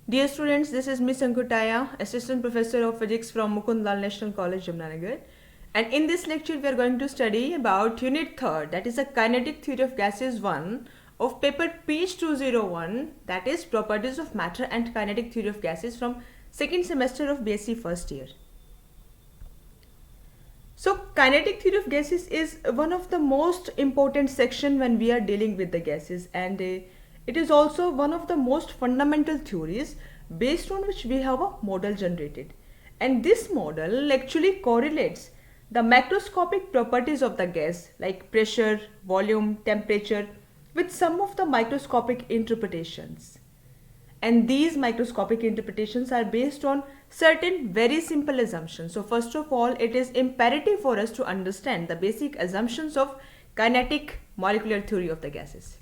Dear students, this is Miss Ankutaya, Assistant Professor of Physics from Mukundlal National College, Jamnagar. And in this lecture, we are going to study about Unit 3rd, that is a Kinetic Theory of Gases 1 of paper page 201, that is Properties of Matter and Kinetic Theory of Gases from second semester of BSc first year. So, kinetic theory of gases is one of the most important section when we are dealing with the gases, and it is also one of the most fundamental theories based on which we have a model generated. And this model actually correlates the macroscopic properties of the gas like pressure, volume, temperature with some of the microscopic interpretations. And these microscopic interpretations are based on certain very simple assumptions. So first of all, it is imperative for us to understand the basic assumptions of kinetic molecular theory of the gases.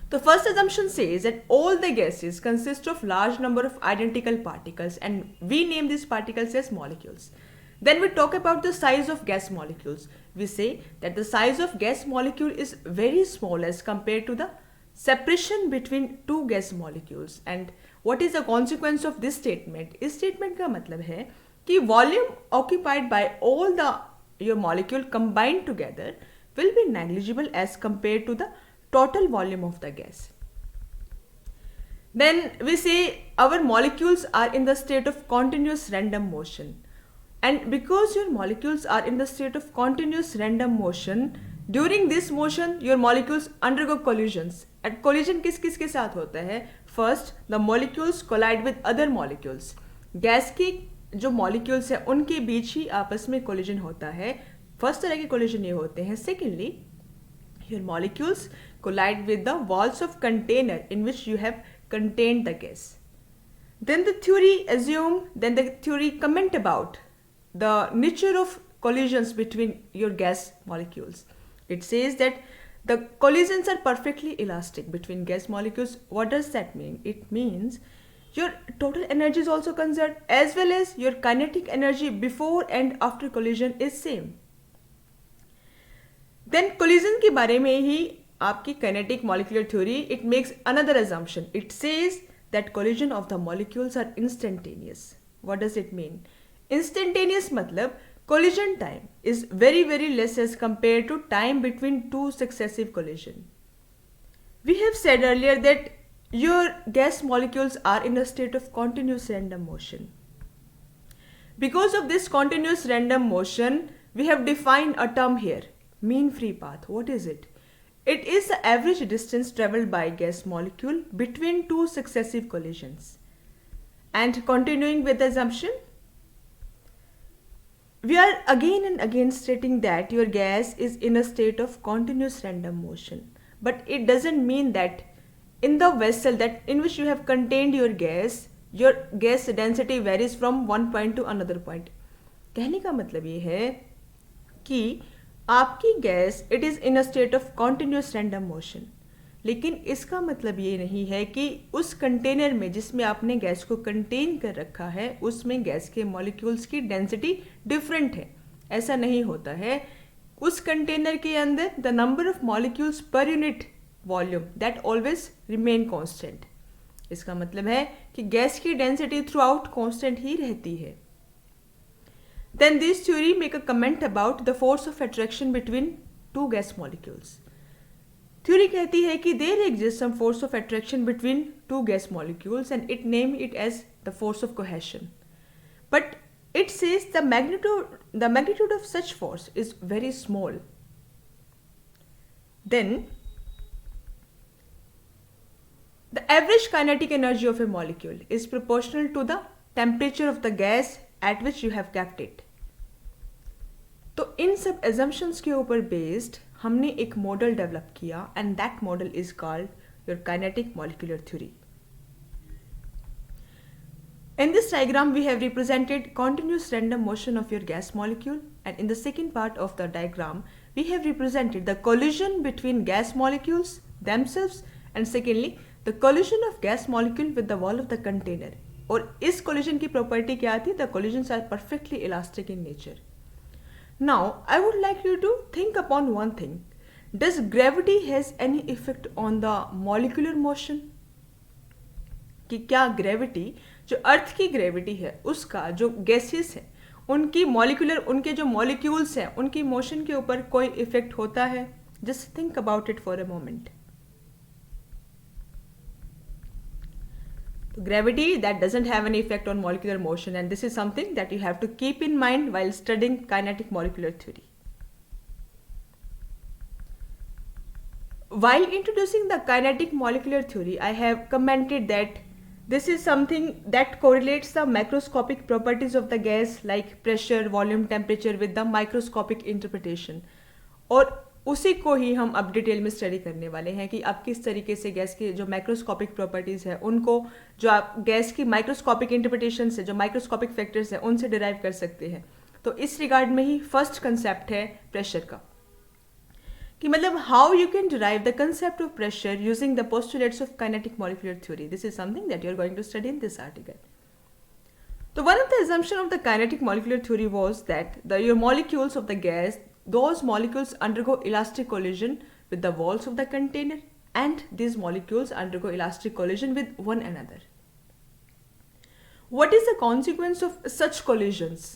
The first assumption says that all the gases consist of large number of identical particles, and we name these particles as molecules. Then we talk about the size of gas molecules. We say that the size of gas molecule is very small as compared to the separation between two gas molecules. And what is the consequence of this statement? इस statement का मतलब है कि volume occupied by all the your molecule combined together will be negligible as compared to the total volume of the gas. Then we say our molecules are in the state of continuous random motion. And because your molecules are in the state of continuous random motion, during this motion your molecules undergo collisions. And collision किस किस के साथ होता है? First, the molecules collide with other molecules. Gas की जो molecules है उनके बीच ही आपस में collision होता है. First तरह के collision ये होते हैं. Secondly, your molecules collide with the walls of container in which you have contained the gas. Then the theory comment about the nature of collisions between your gas molecules. It says that the collisions are perfectly elastic between gas molecules. What does that mean? It means your total energy is also conserved as well as your kinetic energy before and after collision is same. Then collision के बारे में ही आपकी kinetic molecular theory, it makes another assumption. It says that collision of the molecules are instantaneous. What does it mean? Instantaneous मतलब collision time is very less as compared to time between two successive collision. We have said earlier that your gas molecules are in a state of continuous random motion. Because of this continuous random motion, we have defined a term here, mean free path. What is it? It is the average distance traveled by gas molecule between two successive collisions. And continuing with the assumption, we are again and again stating that your gas is in a state of continuous random motion. But it doesn't mean that in the vessel that in which you have contained your gas density varies from one point to another point. कहने का मतलब ये है कि आपकी gas it is in a state of continuous random motion, लेकिन इसका मतलब ये नहीं है कि उस कंटेनर में जिसमें आपने गैस को कंटेन कर रखा है उसमें गैस के मॉलिक्यूल्स की डेंसिटी डिफरेंट है. ऐसा नहीं होता है. उस कंटेनर के अंदर the number of molecules per unit volume that always remain constant. इसका मतलब है कि गैस की डेंसिटी थ्रू आउट कांस्टेंट ही रहती है. Then this theory make a comment about the force of attraction between two gas molecules. Theory कहती है कि there exists some force of attraction between two gas molecules and it name it as the force of cohesion. But it says the magnitude of such force is very small. Then the average kinetic energy of a molecule is proportional to the temperature of the gas at which you have kept it. तो इन सब assumptions के ऊपर based हमने एक model develop किया and that model is called your kinetic molecular theory. In this diagram we have represented continuous random motion of your gas molecule, and in the second part of the diagram we have represented the collision between gas molecules themselves and secondly the collision of gas molecule with the wall of the container. और इस collision की property क्या आती है? The collisions are perfectly elastic in nature. Now, I would like you to think upon one thing. Does gravity has any effect on the molecular motion? कि क्या gravity, जो अर्थ की ग्रेविटी है उसका जो गैसेस है उनकी मॉलिक्यूलर, उनके जो मॉलिक्यूल्स हैं उनकी मोशन के ऊपर कोई इफेक्ट होता है. Just think about it for a moment. Gravity, that doesn't have any effect on molecular motion, and this is something that you have to keep in mind while studying kinetic molecular theory. While introducing the kinetic molecular theory, I have commented that this is something that correlates the macroscopic properties of the gas like pressure, volume, temperature with the microscopic interpretation. और उसी को ही हम अब detail में study करने वाले हैं कि आप किस तरीके से गैस की जो माइक्रोस्कोपिक प्रॉपर्टीज़ है उनको, जो आप गैस की माइक्रोस्कोपिक इंटरप्रिटेशन से, जो माइक्रोस्कोपिक फैक्टर्स हैं उनसे डिराइव कर सकते हैं. तो इस रिगार्ड में ही फर्स्ट कंसेप्ट है प्रेशर का, कि मतलब how you can derive the concept of pressure using the postulates of kinetic molecular theory. This is something that you are going to study in this article. So one of the assumptions of the kinetic molecular theory was that your molecules of the gas, those molecules undergo elastic collision with the walls of the container, and these molecules undergo elastic collision with one another. What is the consequence of such collisions?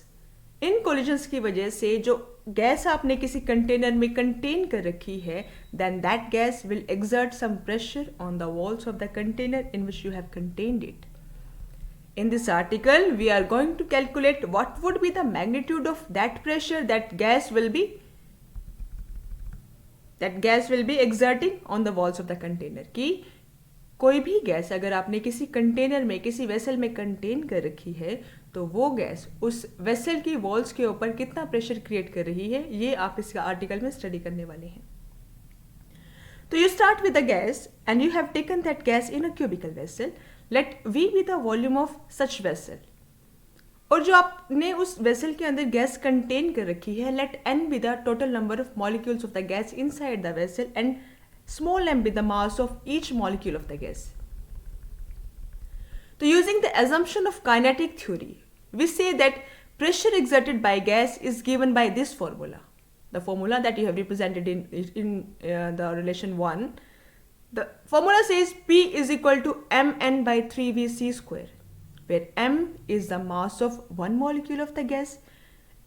In collisions की वजह से जो gas आपने किसी container में contain कर रखी है, then that gas will exert some pressure on the walls of the container in which you have contained it. In this article, we are going to calculate what would be the magnitude of that pressure that gas will be exerting on the walls of the container. कि कोई भी gas अगर आपने किसी container में, किसी vessel में contain कर रखी है, तो वो गैस उस वेसल की वॉल्स के ऊपर कितना प्रेशर क्रिएट कर रही है, ये आप इस आर्टिकल में स्टडी करने वाले हैं. तो you start with the gas and you have taken that gas in a cubical vessel. Let V be the volume of such vessel. और जो आपने उस वेसल के अंदर गैस कंटेन कर रखी है, let N be the total number of molecules of the gas inside the vessel and small m be the mass of each molecule of the gas. So using the assumption of kinetic theory, we say that pressure exerted by gas is given by this formula. The formula that you have represented in the relation 1. The formula says P is equal to mn by 3Vc square, where m is the mass of one molecule of the gas,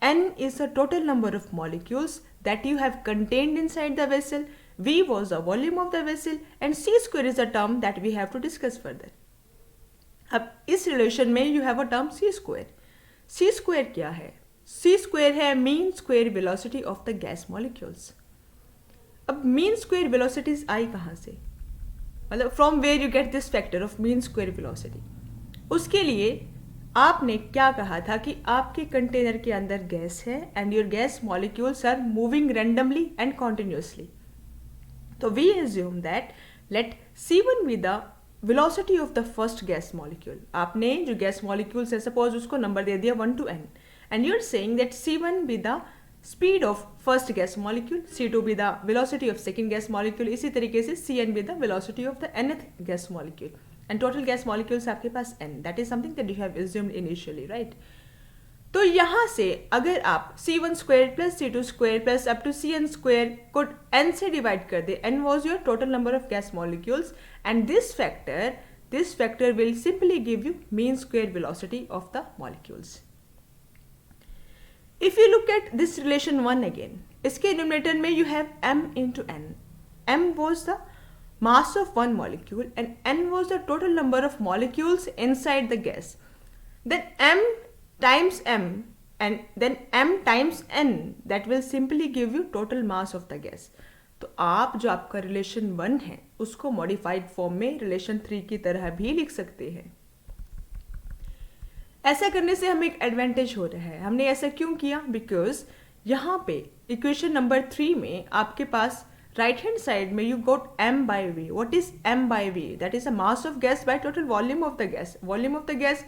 n is the total number of molecules that you have contained inside the vessel, V was the volume of the vessel, and C square is a term that we have to discuss further. अब इस relation में you have a term C square. C square क्या है? C square है mean square velocity of the gas molecules. अब mean square velocities आई कहाँ से? मतलब from where you get this factor of mean square velocity. उसके लिए आपने क्या कहा था कि आपके कंटेनर के अंदर गैस है and your gas molecules are moving randomly and continuously. तो we assume that let C1 be the velocity of the first gas molecule. आपने जो गैस मॉलिक्यूल्स है सपोज उसको नंबर दे दिया 1 to n and you are saying that C1 be the speed of first gas molecule, C2 be the velocity of second gas molecule, इसी तरीके से Cn be the velocity of the nth gas molecule, and total gas molecules आपके पास n. That is something that you have assumed initially, right? तो यहाँ से अगर आप C1 square plus C2 square plus up to Cn square को n से divide कर दे, n was your total number of gas molecules, and this factor will simply give you mean square velocity of the molecules. If you look at this relation 1 again, इसके numerator में you have m into n. m was the mass of one molecule and n was the total number of molecules inside the gas. Then m times m and then m times n, that will simply give you total mass of the gas. तो आप जो आपका relation 1 है उसको modified form में relation 3 की तरह भी लिख सकते हैं. ऐसा करने से हमें एक एडवांटेज हो रहा है. हमने ऐसा क्यों किया? बिकॉज यहाँ पे इक्वेशन नंबर 3 में आपके पास राइट हैंड साइड में you got m by v. What is m by v? That is a mass of gas by total volume of the gas. Volume of the gas,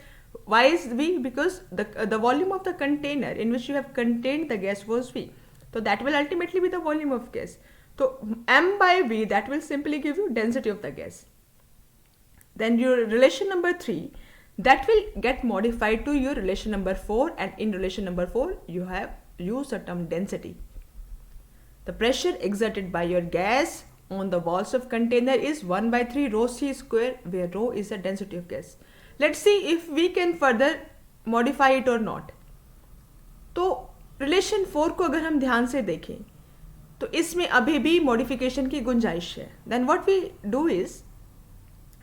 why is v? Because the volume of the container in which you have contained the gas was v. तो that will ultimately be the volume of gas. तो m by v, that will simply give you density of the gas. Then your relation number 3, that will get modified to your relation number 4, and in relation number 4 you have used the term density. The pressure exerted by your gas on the walls of container is 1 by 3 rho c square, where rho is the density of gas. Let's see if we can further modify it or not. तो relation 4 को अगर हम ध्यान से देखें तो इसमें अभी भी मॉडिफिकेशन की गुंजाइश है. Then what we do is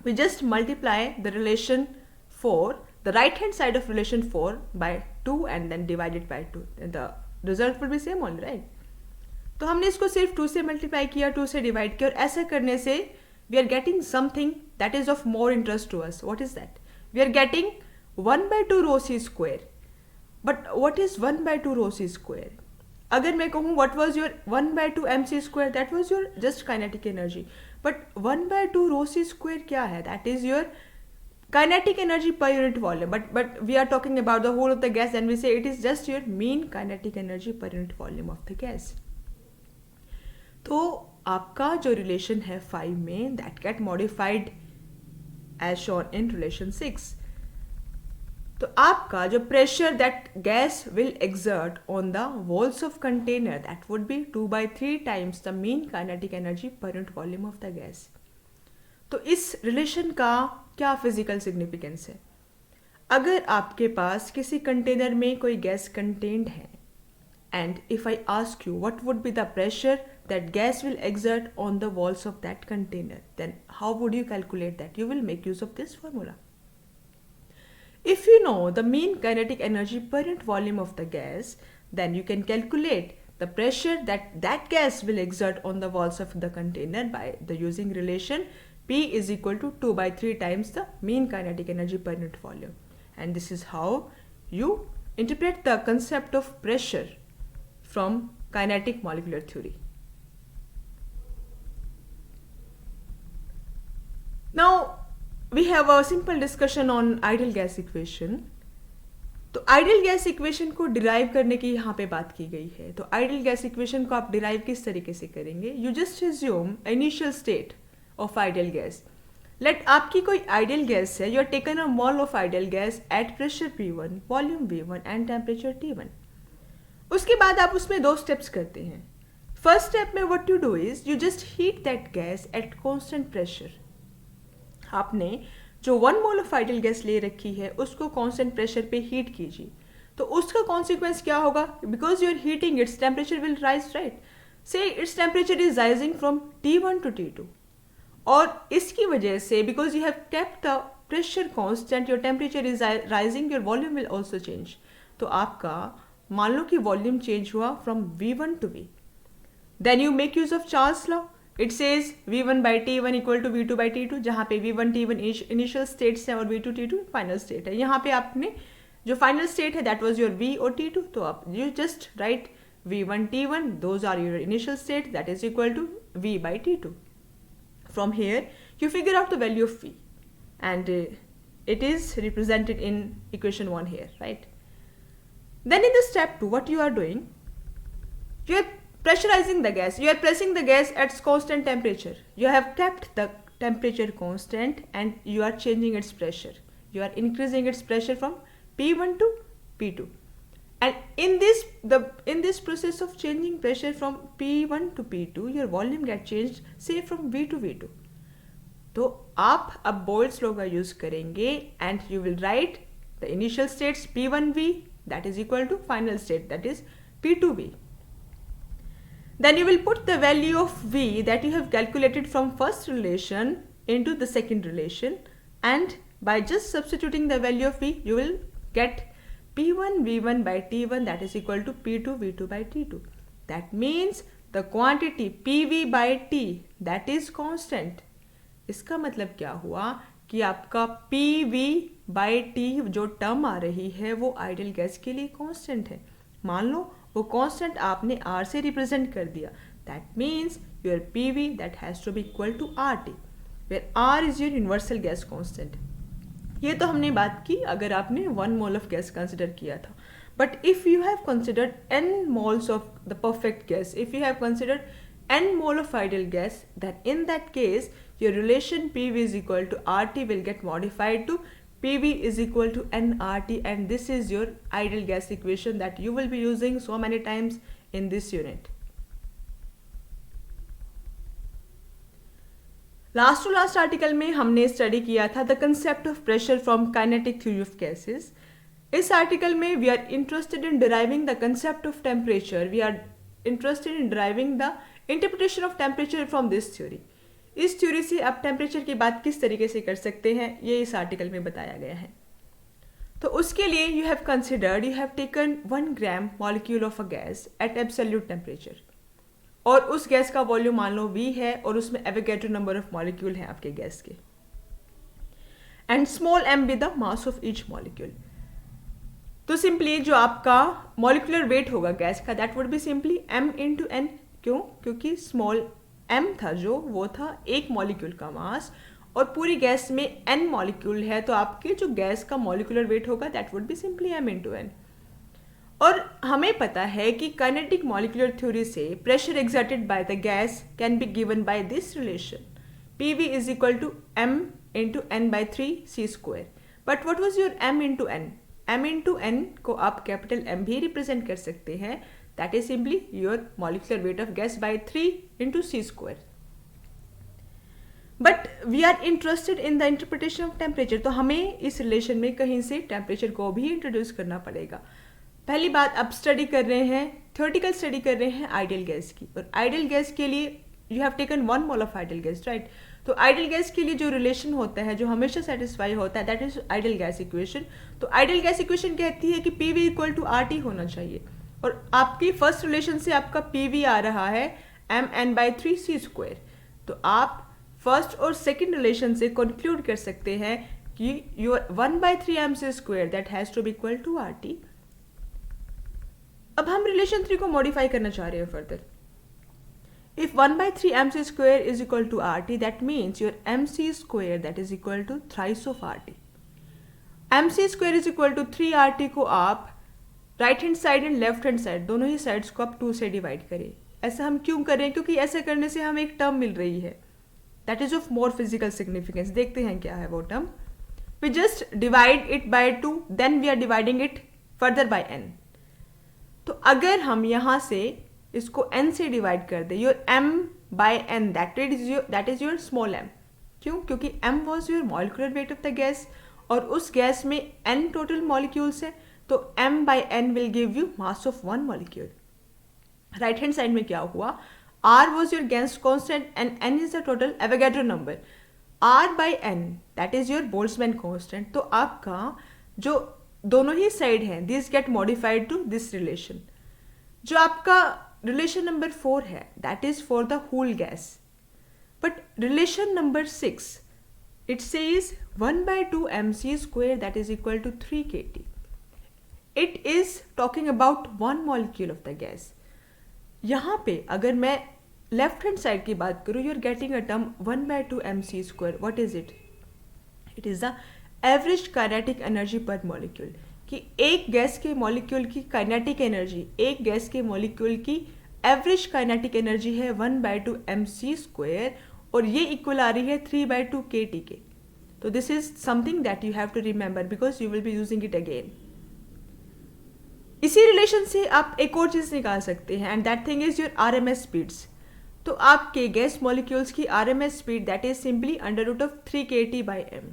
we just multiply the relation 4, the right hand side of relation 4 by 2 and then divide it by 2. The result will be same only, right? तो हमने इसको सिर्फ 2 से मल्टीप्लाई किया, 2 से डिवाइड किया, और ऐसा करने से we are getting something that is of more interest to us. What is that? We are getting 1 by 2 rho c square. But what is 1 by 2 rho c square? अगर मैं कहूँ what was your 1 by 2 mc square, that was your just kinetic energy. But 1 by 2 rho c square क्या है? That is your kinetic energy per unit volume. But we are talking about the whole of the gas, and we say it is just your mean kinetic energy per unit volume of the gas. तो आपका जो relation है 5 में, that get modified as shown in relation 6. तो आपका जो pressure that gas will exert on the walls of container, that would B 2 by 3 times the mean kinetic energy per unit volume of the gas. तो इस relation का क्या physical significance है? अगर आपके पास किसी कंटेनर में कोई गैस कंटेन्ड है, and if I ask you what would be the pressure that gas will exert on the walls of that container, then how would you calculate that? You will make use of this formula. If you know the mean kinetic energy per unit volume of the gas, then you can calculate the pressure that gas will exert on the walls of the container by the using relation P is equal to 2 by 3 times the mean kinetic energy per unit volume. And this is how you interpret the concept of pressure from kinetic molecular theory. Now, we have a simple discussion on ideal gas equation. तो ideal gas equation को derive करने की यहाँ पे बात की गई है. तो आइडियल गैस इक्वेशन को आप डिराइव किस तरीके से करेंगे? You just assume initial state of ideal gas. Let आपकी कोई आइडियल गैस है, you are taken a mole of ideal gas at pressure P1, volume V1 and temperature T1. उसके बाद आप उसमें 2 स्टेप्स करते हैं. फर्स्ट स्टेप में what you do is you just heat that gas at constant pressure. आपने जो 1 mole of ideal gas ले रखी है उसको कांस्टेंट प्रेशर पे हीट कीजिए. तो उसका कॉन्सिक्वेंस क्या होगा? Because you are heating its temperature will rise, right? Say its temperature is rising from T1 to T2, और इसकी वजह से because you have kept the pressure constant, your temperature is rising, your volume will also change. तो आपका मान लो कि volume change हुआ from V1 to V. Then you make use of Charles law. It says V1 by T1 equal to V2 by T2, जहाँ पे V1 T1 initial states है और V2 T2 फाइनल स्टेट है. यहाँ पे आपने जो फाइनल स्टेट है दैट वाज योर V और T2. तो आप you just write V1 T1, those are your initial state, that is equal to V by T2. From here you figure out the value of V, and it is represented in equation 1 here, right? Then in the step 2, what you are doing, you are pressurizing the gas, you are pressing the gas at constant temperature. You have kept the temperature constant and you are changing its pressure. You are increasing its pressure from P1 to P2. And in this process of changing pressure from P1 to P2, your volume get changed, say from V to V2. तो आप अब bolts law का use करेंगे and you will write the initial states P1V that is equal to final state that is P2V. Then you will put the value of V that you have calculated from first relation into the second relation, and by just substituting the value of V you will get P1 V1 by T1 that is equal to P2 V2 by T2. That means the quantity PV by T that is constant. इसका मतलब क्या हुआ कि आपका PV by T जो term आ रही है वो आइडियल गैस के लिए कांस्टेंट है. मान लो वो कांस्टेंट आपने R से रिप्रेजेंट कर दिया. That means your PV that has to be equal to RT, where R is your universal gas constant. ये तो हमने बात की अगर आपने 1 मोल ऑफ गैस कंसिडर किया था. But if you have considered n moles of the perfect gas, if you have considered n mole of ideal gas, then in that case your relation PV is equal to RT will get modified to PV is equal to nRT, and this is your ideal gas equation that you will be using so many times in this unit. Last to last article में हमने study किया था the concept of pressure from kinetic theory of gases. इस article में we are interested in deriving the concept of temperature. We are interested in deriving the interpretation of temperature from this theory. इस theory से आप temperature की बात किस तरीके से कर सकते हैं ये इस आर्टिकल में बताया गया है. तो उसके लिए you have considered, you have taken 1 gram molecule of a gas at absolute temperature, और उस गैस का वॉल्यूम मान लो V है और उसमें एवोगैड्रो नंबर ऑफ मॉलिक्यूल हैं आपके गैस के, and small m with the mass of each molecule. तो सिंपली जो आपका मॉलिक्यूलर वेट होगा गैस का that would be simply m into n. क्यों? क्योंकि स्मॉल m था जो वो था एक मॉलिक्यूल का मास, और पूरी गैस में n मॉलिक्यूल है, तो आपके जो गैस का मॉलिक्यूलर वेट होगा that would be simply m into n. और हमें पता है कि काइनेटिक मॉलिक्यूलर थ्योरी से pressure exerted by the gas can be given by this relation PV is equal to m into n by 3c square. But what was your m into n? m into n को आप capital M भी represent कर सकते हैं, that is simply your molecular weight of gas by 3 into c square. But we are interested in the interpretation of temperature. तो हमें इस relation में कहीं से टेम्परेचर को भी इंट्रोड्यूस करना पड़ेगा. पहली बात, अब स्टडी कर रहे हैं, थ्योरेटिकल स्टडी कर रहे हैं आइडियल गैस की, और आइडियल गैस के लिए you have taken 1 mole of ideal gas, right. तो आइडियल गैस के लिए जो रिलेशन होता है, जो हमेशा सेटिस्फाई होता है, that is ideal gas equation. तो आइडियल गैस इक्वेशन कहती है कि PV इक्वल टू RT होना चाहिए, और आपकी फर्स्ट रिलेशन से आपका PV आ रहा है mn बाई 3c स्क्वायर. तो आप फर्स्ट और सेकेंड रिलेशन से कंक्लूड कर सकते हैं कि your 1 by 3mc square that has to be equal to RT. अब हम रिलेशन 3 को मॉडिफाई करना चाह रहे हैं further. If 1 by 3mc square is equal to RT, that means your mc square that is equal to thrice of RT. mc square is equal to 3RT को आप right hand side and left hand side दोनों ही sides को आप 2 से divide करें. ऐसा हम क्यों कर रहे हैं? क्योंकि ऐसा करने से हमें एक टर्म मिल रही है that is of more physical significance. देखते हैं क्या है वो term. We just divide it by 2, then we are dividing it further by n. तो अगर हम यहाँ से इसको n से डिवाइड कर दे, your m bye n that is your small m. क्यों? क्योंकि m was your molecular weight of the gas, और उस गैस में n टोटल मॉलिक्यूल्स है, तो m bye n will give you mass of 1 molecule. Right hand side में क्या हुआ? R was your gas constant and n is the total Avogadro number. R by n that is your Boltzmann constant. तो आपका जो दोनों ही side हैं this get modified to this relation. जो आपका रिलेशन नंबर 4 है that is for the whole gas. But relation number 6 it says 1 by 2 mc square that is equal to 3 kT. It is talking about 1 molecule of the gas. यहाँ पे अगर मैं left hand side की बात करूँ, you are getting a term 1 by 2 mc square. What is it? It is the average kinetic energy per molecule. कि एक gas के मॉलिक्यूल की काइनेटिक एनर्जी, एक गैस के मॉलिक्यूल की एवरेज काइनेटिक एनर्जी है 1 by 2 mc स्क्वायर, और ये इक्वल आ रही है 3 by 2 kT के. तो this is something that you have to remember because you will be using it again. इसी रिलेशन से आप एक और चीज निकाल सकते हैं, and that thing is your RMS speeds. तो आपके गैस मॉलिक्यूल्स की RMS speed that is simply under root of 3 kT by m.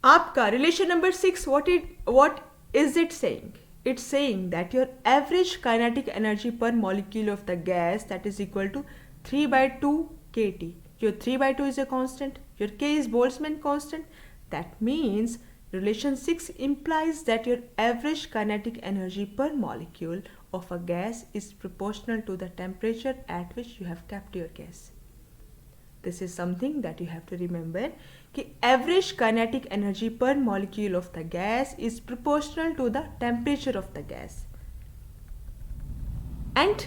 आपका relation number 6 what is it saying? It's saying that your average kinetic energy per molecule of the gas that is equal to 3 by 2 kT. Your 3 by 2 is a constant. Your k is Boltzmann constant. That means relation 6 implies that your average kinetic energy per molecule of a gas is proportional to the temperature at which you have kept your gas. This is something that you have to remember कि average kinetic energy per molecule of the gas is proportional to the temperature of the gas. And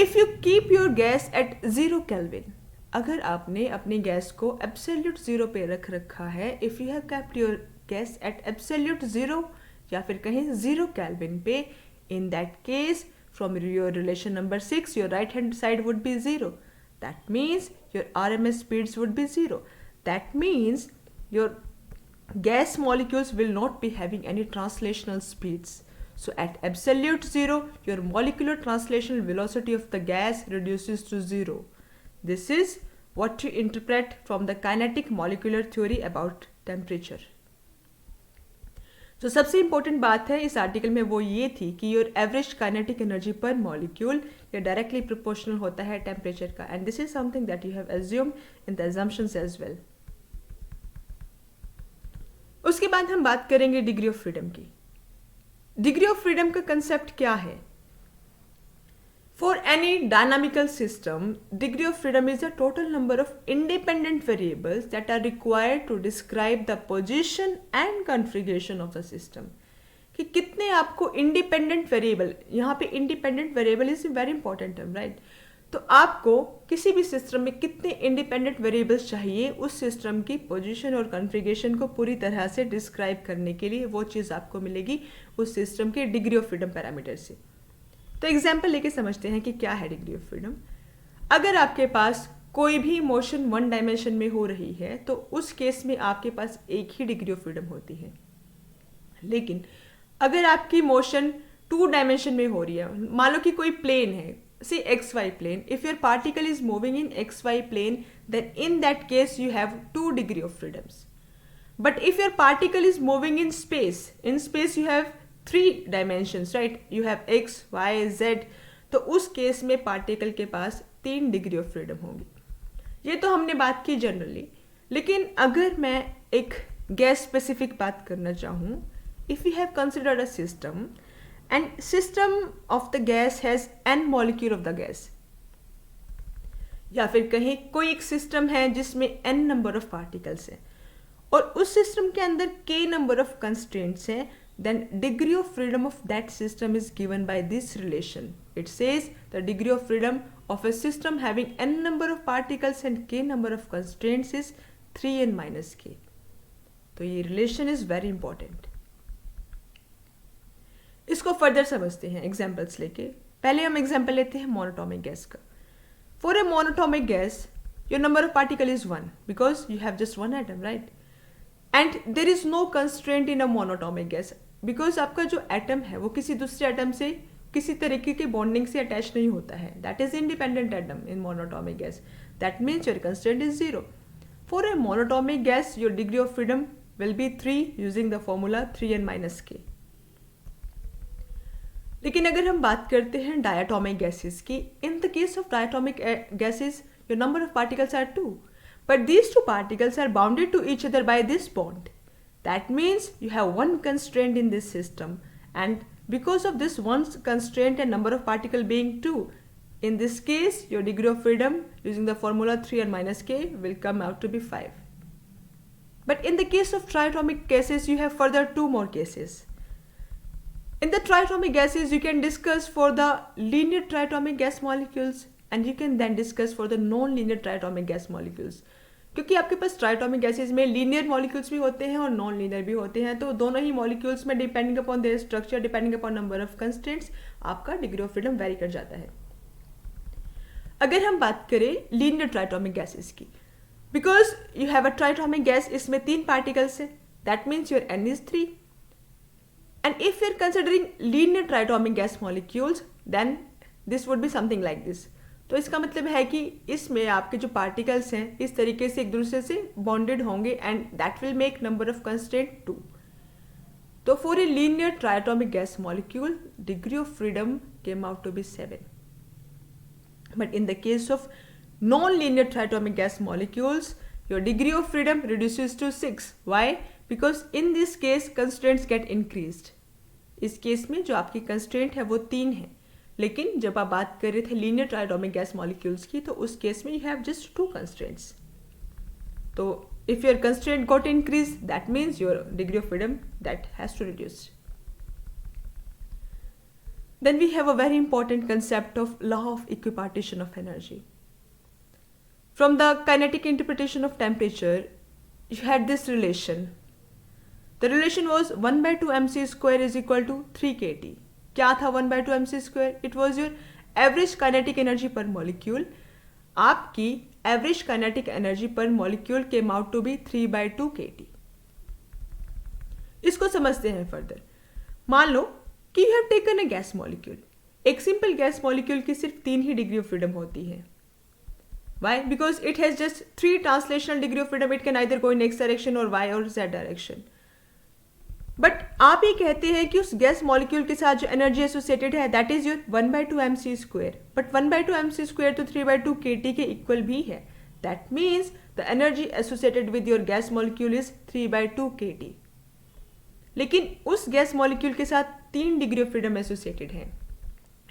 if you keep your gas at 0 Kelvin, अगर आपने अपनी gas को absolute 0 पे रख रखा है, if you have kept your gas at absolute 0 या फिर कहीं 0 Kelvin पे, in that case from your relation number 6 your right hand side would be 0. That means your RMS speeds would be 0. That means your gas molecules will not be having any translational speeds. So at absolute 0, your molecular translational velocity of the gas reduces to 0. This is what you interpret from the kinetic molecular theory about temperature. तो सबसे important बात है इस article में वो ये थी कि your average kinetic energy per molecule ये डायरेक्टली प्रोपोर्शनल होता है टेम्परेचर का, and this is something that you have assume in the assumptions as well. उसके बाद हम बात करेंगे डिग्री ऑफ फ्रीडम की. डिग्री ऑफ फ्रीडम का कंसेप्ट क्या है? For any dynamical system, degree of freedom is the total number of independent variables that are required to describe the position and configuration of the system. कि कितने आपको independent variable, यहाँ पे independent variable is a very important term, right? तो आपको किसी भी system में कितने independent variables चाहिए उस सिस्टम की पोजीशन और कॉन्फ़िगरेशन को पूरी तरह से डिस्क्राइब करने के लिए, वो चीज़ आपको मिलेगी उस सिस्टम के डिग्री ऑफ फ्रीडम पैरामीटर से. तो एग्जाम्पल लेके समझते हैं कि क्या है डिग्री ऑफ फ्रीडम. अगर आपके पास कोई भी मोशन वन डायमेंशन में हो रही है तो उस केस में आपके पास एक ही डिग्री ऑफ फ्रीडम होती है. लेकिन अगर आपकी मोशन टू डायमेंशन में हो रही है, मान लो कि कोई प्लेन है, see x y plane, if your particle is moving in x y plane, then in that case you have two degree of freedoms. But if your particle is moving in space you have 3 dimensions, right? You have x, y, z. तो उस case में particle के पास 3 degree of freedom होगी. ये तो हमने बात की जनरली. लेकिन अगर मैं एक गैस स्पेसिफिक बात करना चाहूँ, if you have considered a system and system of the gas has n molecule of the gas, या फिर कहीं कोई एक सिस्टम है जिसमें n नंबर ऑफ पार्टिकल्स हैं और उस सिस्टम के अंदर k नंबर ऑफ कंस्ट्रेंट्स हैं, then degree of freedom of that system is given by this relation. It says the degree of freedom of a system having n number of particles and k number of constraints is 3n minus k. तो ये relation is very important. इसको further समझते हैं examples लेके. पहले हम example लेते हैं मोनोटोमिक गैस का. For a monatomic gas, your number of particle is 1 because you have just one atom, right? And there is no constraint in a monatomic gas because आपका जो एटम है वो किसी दूसरे एटम से किसी तरीके की बॉन्डिंग से अटैच नहीं होता है. That is independent atom in monatomic gas. That means your constraint is 0. For a monatomic gas your degree of freedom will be 3 using the formula 3n minus k. लेकिन अगर हम बात करते हैं डायटोमिक गैसेस की, in the case of diatomic gases your number of particles are 2. But these two particles are bounded to each other by this bond. That means you have one constraint in this system, and because of this one constraint and number of particle being 2, in this case your degree of freedom using the formula 3n minus k will come out to be 5. But in the case of triatomic cases you have further 2 more cases. In the triatomic gases you can discuss for the linear triatomic gas molecules and you can then discuss for the non-linear triatomic gas molecules. क्योंकि आपके पास triatomic gases में linear molecules भी होते हैं और non linear भी होते हैं, तो दोनों ही मॉलिक्यूल्स में depending upon their structure, depending upon number of constraints, आपका डिग्री ऑफ फ्रीडम वेरी कर जाता है. अगर हम बात करें लीनियर ट्राइटोमिक गैसेज की, because you have a triatomic gas, इसमें 3 पार्टिकल्स है, that means your n is 3. And if you are considering linear triatomic gas molecules then this would be something like this. तो इसका मतलब है कि इसमें आपके जो पार्टिकल्स हैं इस तरीके से एक दूसरे से बॉन्डेड होंगे and that will make number of constraint 2. तो for a linear triatomic gas molecule degree of freedom came out to be 7. But in the case of non linear triatomic gas molecules your degree of freedom reduces to 6. Why? Because in this case constraints get increased. इस case में जो आपकी constraint है वो 3 है, लेकिन जब आप बात कर रहे थे लीनियर ट्राइटोमिक गैस मॉलिक्यूल्स की तो उस केस में यू हैव जस्ट 2 कंस्ट्रेंट्स. तो if your constraint got increase that means your degree of freedom that has to reduce. Then we have a very important concept of law of equipartition of energy. From the kinetic interpretation of temperature you had this relation. The relation was 1/2 mc² is equal to 3 kT. क्या था 1/2 mc²? It was your average kinetic energy per molecule. आपकी average kinetic energy per molecule came out to be 3/2 kT. इसको समझते हैं further. मान लो कि you have taken a gas molecule. एक सिंपल गैस मॉलिक्यूल की सिर्फ 3 ही डिग्री ऑफ फ्रीडम होती है. Why? Because it has just 3 translational degree of freedom. It can either go in x direction or y or z direction. But आप ये कहते हैं कि उस गैस मॉलिक्यूल के साथ जो एनर्जी एसोसिएटेड है that is your 1/2 mc², but 1/2 mc² तो 3/2 kT के इक्वल भी है. That means the energy associated with your gas molecule is 3/2 kT. लेकिन उस गैस मॉलिक्यूल के साथ 3 डिग्री ऑफ फ्रीडम एसोसिएटेड है.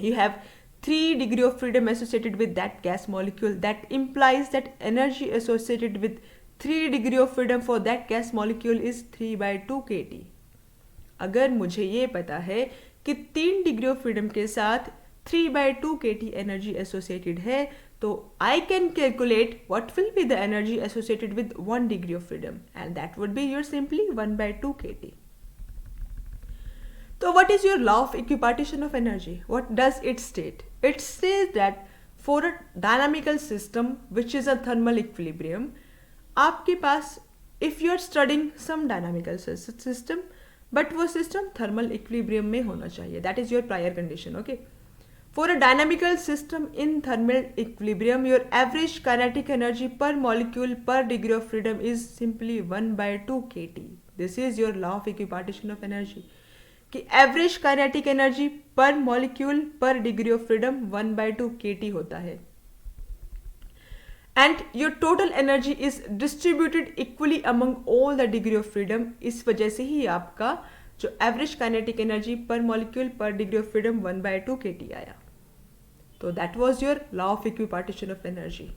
You have 3 degree of freedom associated with that gas molecule. That implies that energy associated with 3 degree of freedom for that gas molecule is 3/2 kT. अगर मुझे ये पता है कि 3 degree of freedom के साथ 3/2 kT energy associated है, तो I can calculate what will be the energy associated with 1 degree of freedom, and that would be your simply 1/2 kT. So what is your law of equipartition of energy? What does it state? It says that for a dynamical system which is a thermal equilibrium, आपके पास if you are studying some dynamical system, but वो system thermal equilibrium में होना चाहिए. That is your prior condition, okay? For a dynamical system in thermal equilibrium, your average kinetic energy per molecule per degree of freedom is simply 1/2 kT. This is your law of equipartition of energy. कि average kinetic energy per molecule पर degree of freedom 1/2 kT होता है, and your total energy is distributed equally among all the degree of freedom. इस वजह से ही आपका जो average kinetic energy per molecule पर डिग्री ऑफ फ्रीडम 1/2 kT आया. तो that was your law of equipartition of energy.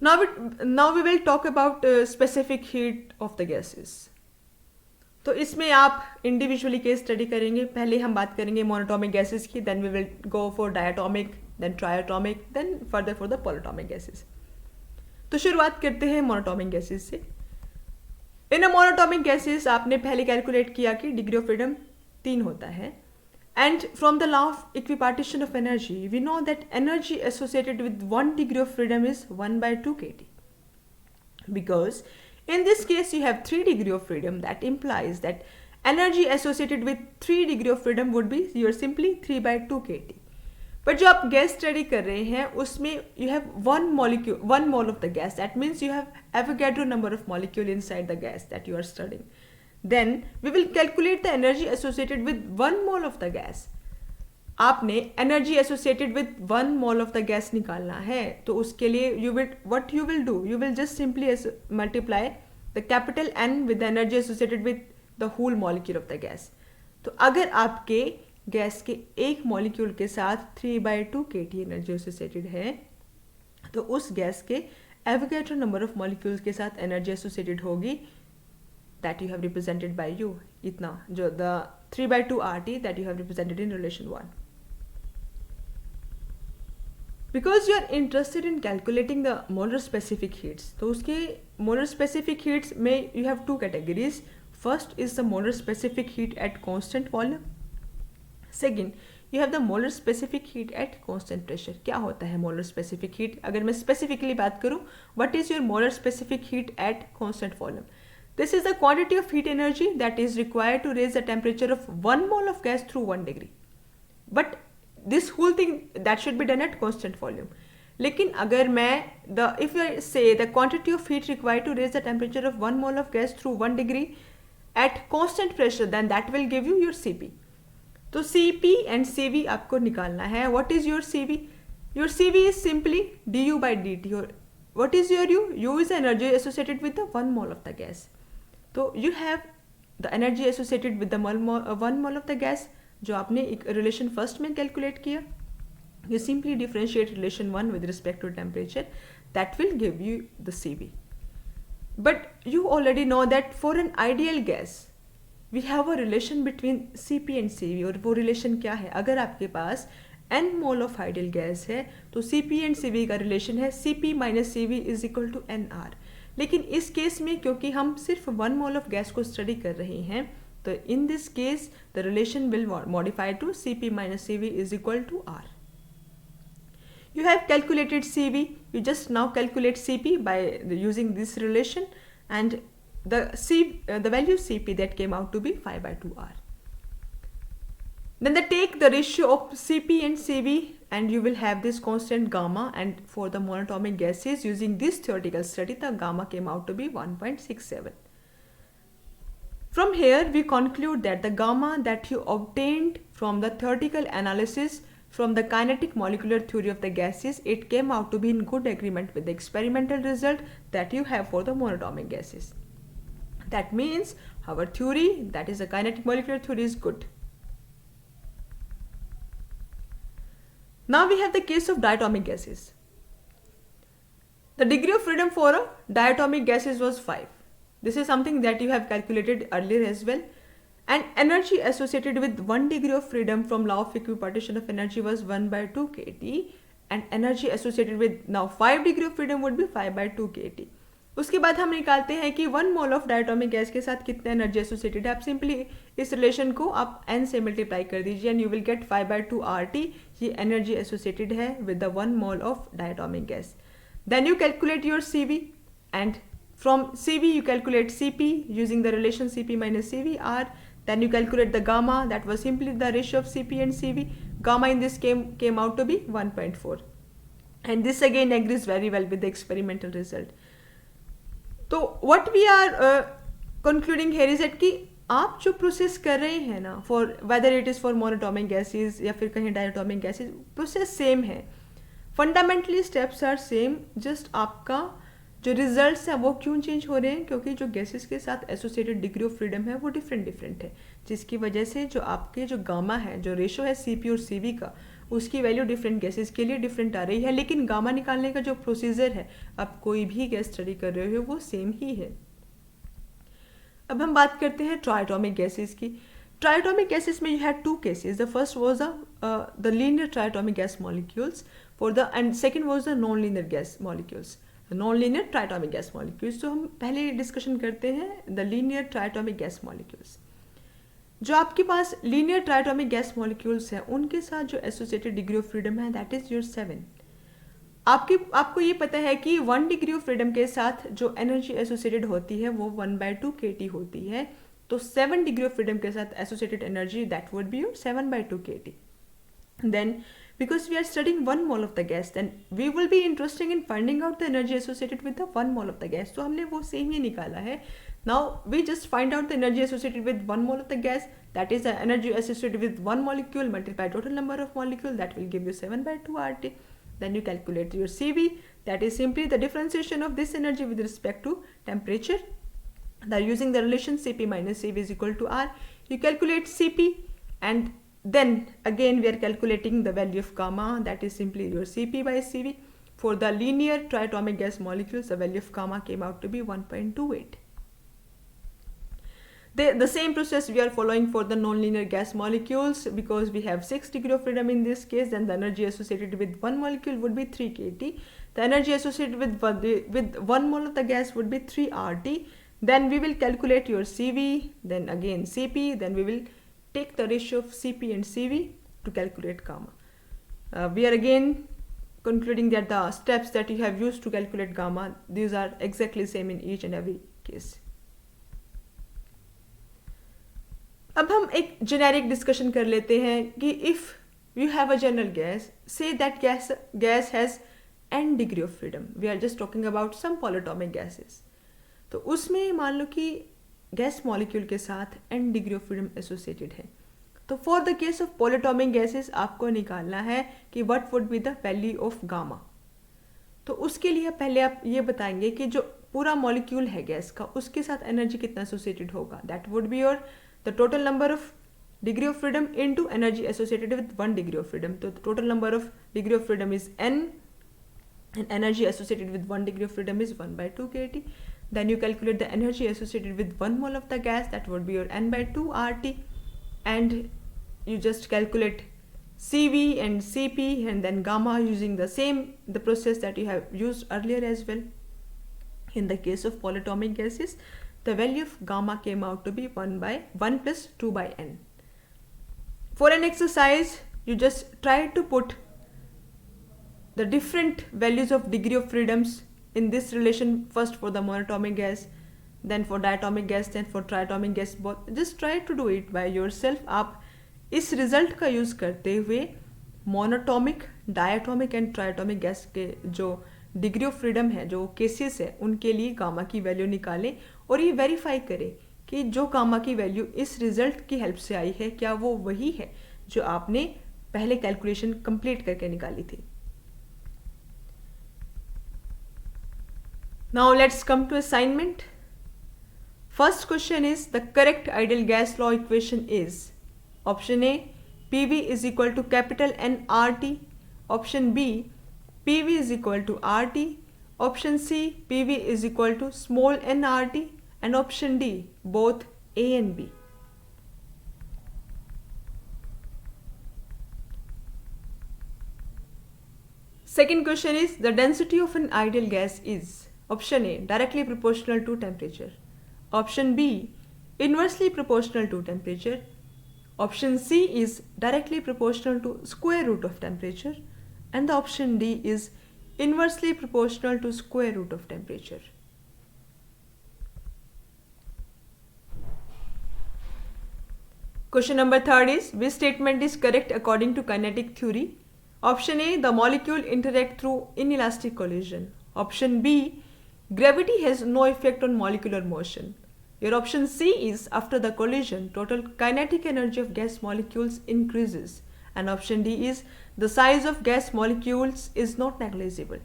Now we will talk about specific heat of the gases. तो इसमें आप इंडिविजुअली केस स्टडी करेंगे. पहले हम बात करेंगे मोनोटॉमिक गैसेस की, then we will go for diatomic, then triatomic, then further for the polyatomic gases. तो शुरुआत करते हैं मोनोटॉमिक गैसेस से. इन अ मोनोटॉमिक गैसेस आपने पहले कैलकुलेट किया कि डिग्री ऑफ फ्रीडम 3 होता है. And from the law of equipartition of energy, we know that energy associated with 1 degree of freedom is 1/2 kT. Because in this case you have 3 degree of freedom, that implies that energy associated with 3 degree of freedom would be your simply 3/2 kT. पर जो आप gas study कर रहे हैं उसमें you have one mole of the gas. That means you have Avogadro number of molecule inside the gas that you are studying. Then we will calculate the energy associated with 1 mole of the gas. आपने energy associated with 1 mole of the gas निकालना है, तो उसके लिए what you will do, you will just simply multiply the capital N with the energy associated with the whole molecule of the gas. तो अगर आपके gas के एक मॉलिक्यूल के साथ 3/2 kT एनर्जी एसोसिएटेड है, तो उस गैस के एवोगैड्रो नंबर ऑफ मॉलिक्यूल्स के साथ एनर्जी एसोसिएटेड होगी that you have represented by u, इतना जो the 3/2 RT that you have represented in relation 1. Because you are interested in calculating the molar specific heats, तो उसके molar specific heats में you have 2 categories. First is the molar specific heat at constant volume. Second, you have the molar specific heat at constant pressure. क्या होता है molar specific heat? अगर मैं specifically बात करूँ, what is your molar specific heat at constant volume? This is the quantity of heat energy that is required to raise the temperature of 1 mole of gas through 1 degree. But this whole thing that should be done at constant volume. लेकिन अगर मैं if I say the quantity of heat required to raise the temperature of 1 mole of gas through 1 degree at constant pressure, then that will give you your Cp. तो Cp and Cv आपको निकालना है. What is your Cv? Your Cv is simply du by dt. Or what is your u? U is the energy associated with the 1 mole of the gas. तो you have the energy associated with the 1 mole of the gas जो आपने एक relation first में calculate किया. You simply differentiate relation 1 with respect to temperature. That will give you the Cv. But you already know that for an ideal gas we have a relation between Cp and Cv. और वो relation क्या है? अगर आपके पास n mole of ideal gas है तो Cp and Cv का relation है Cp minus Cv is equal to nR. लेकिन इस केस में क्योंकि हम सिर्फ 1 मोल ऑफ गैस को स्टडी कर रहे हैं, तो in this case the relation will modify to Cp minus Cv is equal to R. You have calculated Cv, you just now calculate Cp by using this relation, and the value Cp that came out to be 5/2 R. Then they take the ratio of Cp and Cv and you will have this constant gamma, and for the monatomic gases using this theoretical study the gamma came out to be 1.67. From here we conclude that the gamma that you obtained from the theoretical analysis from the kinetic molecular theory of the gases, it came out to be in good agreement with the experimental result that you have for the monatomic gases. That means our theory, that is the kinetic molecular theory, is good. Now we have the case of diatomic gases. The degree of freedom for a diatomic gases was 5. This is something that you have calculated earlier as well. And energy associated with 1 degree of freedom from law of equipartition of energy was 1 by 2 kT, and energy associated with now 5 degree of freedom would be 5 by 2 kT. उसके बाद हम निकालते हैं कि 1 mole of diatomic gas के साथ कितना energy associated है. आप सिंपली इस रिलेशन को आप n से मल्टीप्लाई कर दीजिए and you will get 5 by 2 RT. ये एनर्जी एसोसिएटेड है with the 1 mole of diatomic gas. Then you calculate your CV and from CV you calculate Cp using the relation Cp minus CvR. Then you calculate the gamma, that was simply the ratio of Cp and Cv. Gamma in this came out to be 1.4. And this again agrees very well with the experimental result. तो what we are concluding here is that कि आप जो process कर रहे हैं ना, for whether it is for monatomic gases या फिर कहीं डायटोमिक गैसेज, प्रोसेस सेम है. Fundamentally steps are same, just आपका जो रिजल्ट्स हैं वो क्यों चेंज हो रहे हैं, क्योंकि जो गैसेस के साथ एसोसिएटेड डिग्री ऑफ फ्रीडम है वो डिफरेंट है, जिसकी वजह से जो आपके जो गामा है, जो रेशो है Cp और Cv का, उसकी वैल्यू डिफरेंट गैसेस के लिए डिफरेंट आ रही है. लेकिन गामा निकालने का जो प्रोसीजर है, आप कोई भी गैस स्टडी कर रहे हो वो सेम ही है. अब हम बात करते हैं ट्राइटोमिक गैसेस की. ट्राइटोमिक गैसेस में you had 2 cases. The first was the linear triatomic gas molecules for the end second was the non linear gas molecules, non linear triatomic gas molecules. तो हम पहले डिस्कशन करते हैं the linear triatomic gas molecules. जो आपके पास linear triatomic gas molecules हैं उनके साथ जो एसोसिएटेड डिग्री ऑफ फ्रीडम है दैट इज योर 7. आपको ये पता है कि 1 डिग्री ऑफ फ्रीडम के साथ जो एनर्जी एसोसिएटेड होती है वो 1 by 2 kT होती है. तो 7 डिग्री ऑफ फ्रीडम के साथ associated energy that would be your 7 by 2 kT. Then because we are studying 1 mole of the gas, then we will be interested in finding out the energy associated with the 1 mole of the gas. तो हमने वो same ही निकाला है. Now we just find out the energy associated with 1 mole of the gas, that is the energy associated with 1 molecule multiplied total number of molecule, that will give you 7 by 2 RT. Then you calculate your CV, that is simply the differentiation of this energy with respect to temperature. Then using the relation Cp minus Cv is equal to R, you calculate Cp, and then again we are calculating the value of gamma, that is simply your Cp by Cv. For the linear triatomic gas molecules, the value of gamma came out to be 1.28. The same process we are following for the non-linear gas molecules. Because we have 6 degree of freedom in this case, then the energy associated with 1 molecule would be 3 kT. The energy associated with 1 mole of the gas would be 3 RT. Then we will calculate your CV, then again Cp, then we will take the ratio of Cp and Cv to calculate gamma. We are again concluding that the steps that you have used to calculate gamma, these are exactly same in each and every case. अब हम एक generic discussion कर लेते हैं कि if you have a general gas, say that gas has n degree of freedom, we are just talking about some polyatomic gases. तो उसमें मान लो कि गैस मॉलिक्यूल के साथ n degree of freedom associated है. तो for the case of polyatomic gases आपको निकालना है कि what would be the value of gamma. तो उसके लिए पहले आप ये बताएंगे कि जो पूरा मॉलिक्यूल है गैस का, उसके साथ एनर्जी कितना एसोसिएटेड होगा. That would be your the total number of degree of freedom into energy associated with 1 degree of freedom. So the total number of degree of freedom is n, and energy associated with 1 degree of freedom is 1 by 2 kT. Then you calculate the energy associated with 1 mole of the gas, that would be your n by 2 RT, and you just calculate CV and Cp and then gamma using the process that you have used earlier as well. In the case of polyatomic gases, the value of gamma came out to be 1 plus 2 by n. For an exercise, you just try to put the different values of degree of freedoms in this relation, first for the monatomic gas, then for diatomic gas, then for triatomic gas, both. Just try to do it by yourself. आप इस result का use करते हुए monoatomic, diatomic and triatomic gas के जो degree of freedom है, जो cases है, उनके लिए गामा की वैल्यू निकालें और ये वेरीफाई करें कि जो गामा की वैल्यू इस रिजल्ट की हेल्प से आई है क्या वो वही है जो आपने पहले कैलकुलेशन कंप्लीट करके निकाली थी. Now let's come to assignment. First question is the correct ideal gas law equation is option A PV is equal to capital N RT, option B PV is equal to RT, option C PV is equal to small n RT, and option D both A and B. Second question is the density of an ideal gas is option A directly proportional to temperature, option B inversely proportional to temperature, option C is directly proportional to square root of temperature, and the option D is inversely proportional to square root of temperature. Question number 3 is which statement is correct according to kinetic theory? Option A, the molecule interact through inelastic collision. Option B, gravity has no effect on molecular motion. Your option C is after the collision, total kinetic energy of gas molecules increases. And option D is the size of gas molecules is not negligible.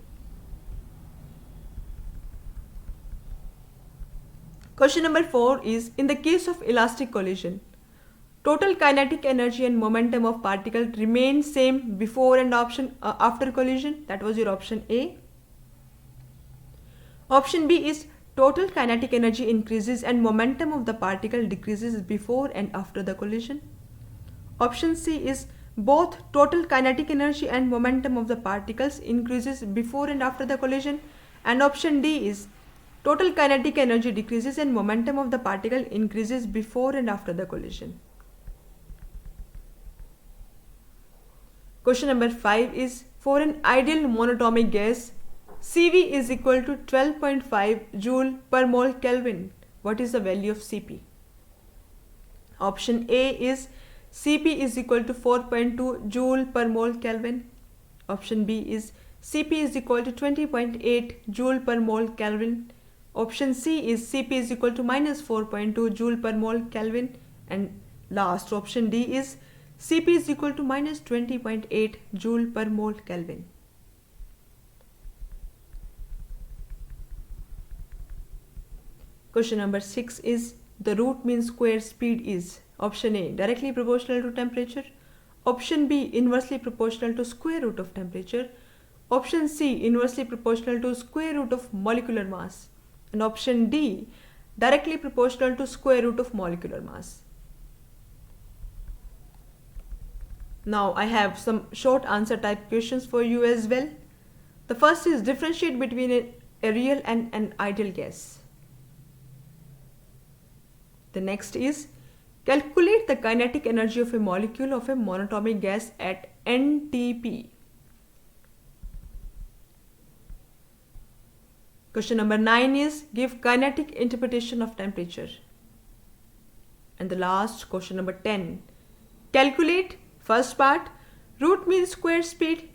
Question number 4 is in the case of elastic collision, total kinetic energy and momentum of particle remain same before and after collision. That was your option A. Option B is total kinetic energy increases and momentum of the particle decreases before and after the collision. Option C is both total kinetic energy and momentum of the particles increases before and after the collision. And option D is total kinetic energy decreases and momentum of the particle increases before and after the collision. Question number 5 is for an ideal monatomic gas, Cv is equal to 12.5 joule per mole Kelvin. What is the value of Cp? Option A is Cp is equal to 4.2 joule per mole Kelvin. Option B is Cp is equal to 20.8 joule per mole Kelvin. Option C is Cp is equal to minus 4.2 joule per mole Kelvin. And last option D is Cp is equal to minus 20.8 joule per mole Kelvin. Question number 6 is the root mean square speed is option A directly proportional to temperature, option B inversely proportional to square root of temperature, option C inversely proportional to square root of molecular mass, and option D directly proportional to square root of molecular mass. Now I have some short answer type questions for you as well. The first is differentiate between a real and an ideal gas. The next is calculate the kinetic energy of a molecule of a monatomic gas at NTP. Question number 9 is give kinetic interpretation of temperature. And the last question number 10, calculate first part root mean square speed,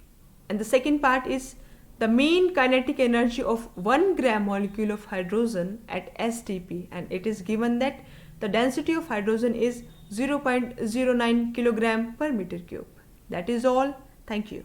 and the second part is the mean kinetic energy of 1 gram molecule of hydrogen at STP, and it is given that the density of hydrogen is 0.09 kilogram per meter cube. That is all. Thank you.